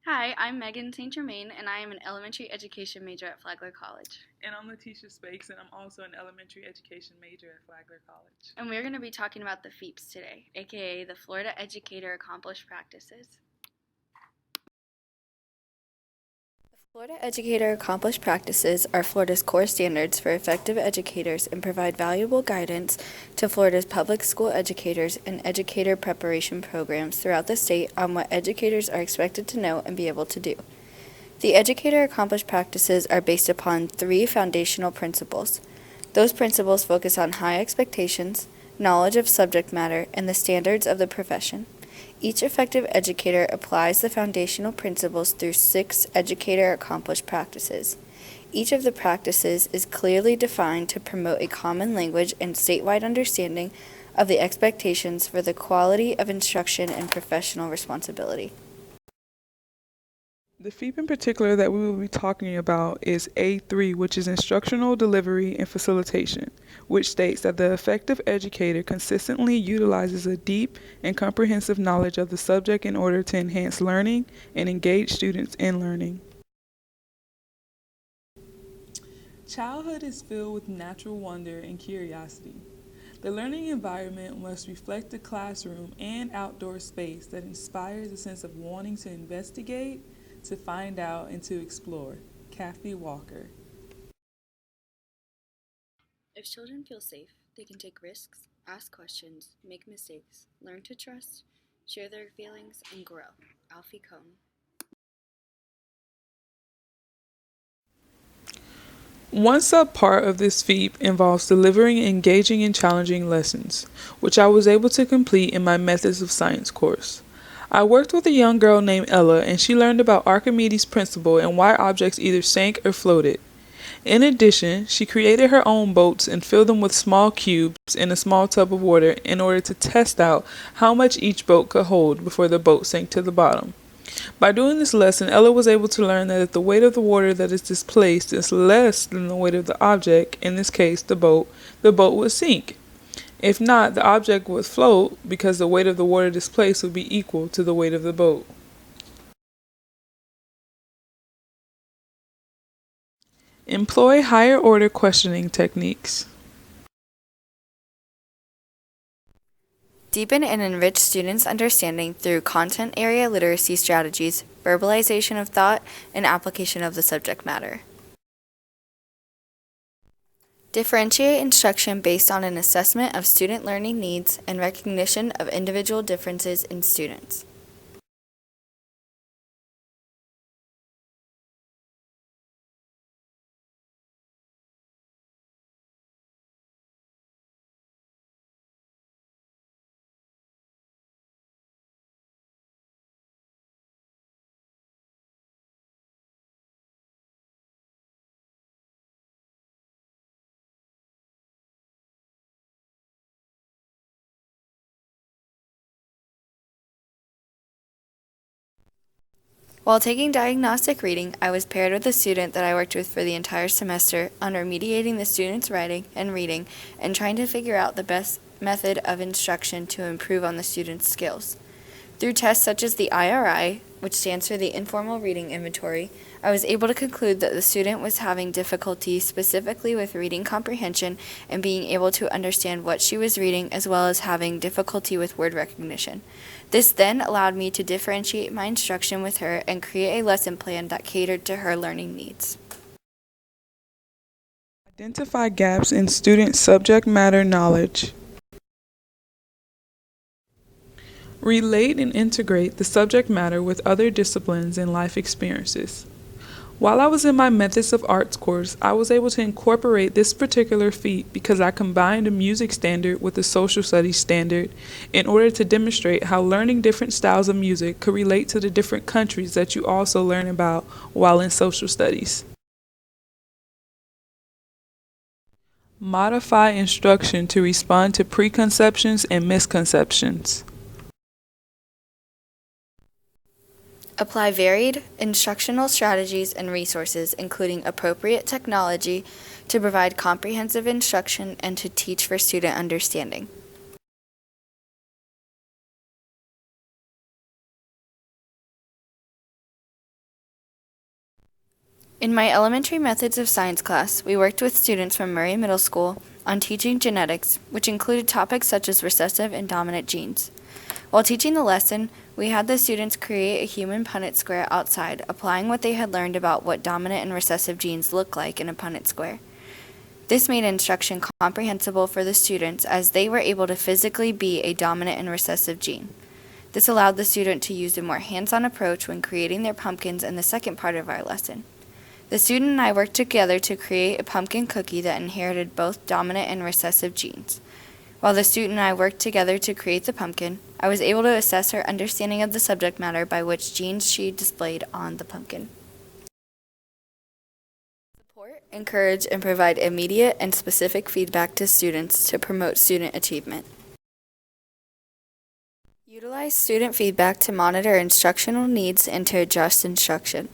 Hi, I'm Megan St. Germain, and I am an elementary education major at Flagler College. And I'm Letitia Spakes, and I'm also an elementary education major at Flagler College. And we're going to be talking about the FEAPs today, aka the Florida Educator Accomplished Practices. The Florida Educator Accomplished Practices are Florida's core standards for effective educators and provide valuable guidance to Florida's public school educators and educator preparation programs throughout the state on what educators are expected to know and be able to do. The Educator Accomplished Practices are based upon three foundational principles. Those principles focus on high expectations, knowledge of subject matter, and the standards of the profession. Each effective educator applies the foundational principles through 6 Educator Accomplished Practices. Each of the practices is clearly defined to promote a common language and statewide understanding of the expectations for the quality of instruction and professional responsibility. The FEAP in particular that we will be talking about is A3, which is Instructional Delivery and Facilitation, which states that the effective educator consistently utilizes a deep and comprehensive knowledge of the subject in order to enhance learning and engage students in learning. Childhood is filled with natural wonder and curiosity. The learning environment must reflect the classroom and outdoor space that inspires a sense of wanting to investigate, to find out, and to explore. Kathy Walker. If children feel safe, they can take risks, ask questions, make mistakes, learn to trust, share their feelings, and grow. Alfie Cohn. One subpart of this FEAP involves delivering engaging and challenging lessons, which I was able to complete in my Methods of Science course. I worked with a young girl named Ella, and she learned about Archimedes' principle and why objects either sank or floated. In addition, she created her own boats and filled them with small cubes in a small tub of water in order to test out how much each boat could hold before the boat sank to the bottom. By doing this lesson, Ella was able to learn that if the weight of the water that is displaced is less than the weight of the object, in this case the boat would sink. If not, the object would float because the weight of the water displaced would be equal to the weight of the boat. Employ higher order questioning techniques. Deepen and enrich students' understanding through content area literacy strategies, verbalization of thought, and application of the subject matter. Differentiate instruction based on an assessment of student learning needs and recognition of individual differences in students. While taking diagnostic reading, I was paired with a student that I worked with for the entire semester on remediating the student's writing and reading and trying to figure out the best method of instruction to improve on the student's skills. Through tests such as the IRI, which stands for the Informal Reading Inventory, I was able to conclude that the student was having difficulty specifically with reading comprehension and being able to understand what she was reading, as well as having difficulty with word recognition. This then allowed me to differentiate my instruction with her and create a lesson plan that catered to her learning needs. Identify gaps in student subject matter knowledge. Relate and integrate the subject matter with other disciplines and life experiences. While I was in my Methods of Arts course, I was able to incorporate this particular feat because I combined a music standard with a social studies standard in order to demonstrate how learning different styles of music could relate to the different countries that you also learn about while in social studies. Modify instruction to respond to preconceptions and misconceptions. Apply varied instructional strategies and resources, including appropriate technology, to provide comprehensive instruction and to teach for student understanding. In my elementary methods of science class, we worked with students from Murray Middle School on teaching genetics, which included topics such as recessive and dominant genes. While teaching the lesson, we had the students create a human Punnett square outside, applying what they had learned about what dominant and recessive genes look like in a Punnett square. This made instruction comprehensible for the students as they were able to physically be a dominant and recessive gene. This allowed the student to use a more hands-on approach when creating their pumpkins in the second part of our lesson. The student and I worked together to create a pumpkin cookie that inherited both dominant and recessive genes. While the student and I worked together to create the pumpkin, I was able to assess her understanding of the subject matter by which genes she displayed on the pumpkin. Support, encourage, and provide immediate and specific feedback to students to promote student achievement. Utilize student feedback to monitor instructional needs and to adjust instruction.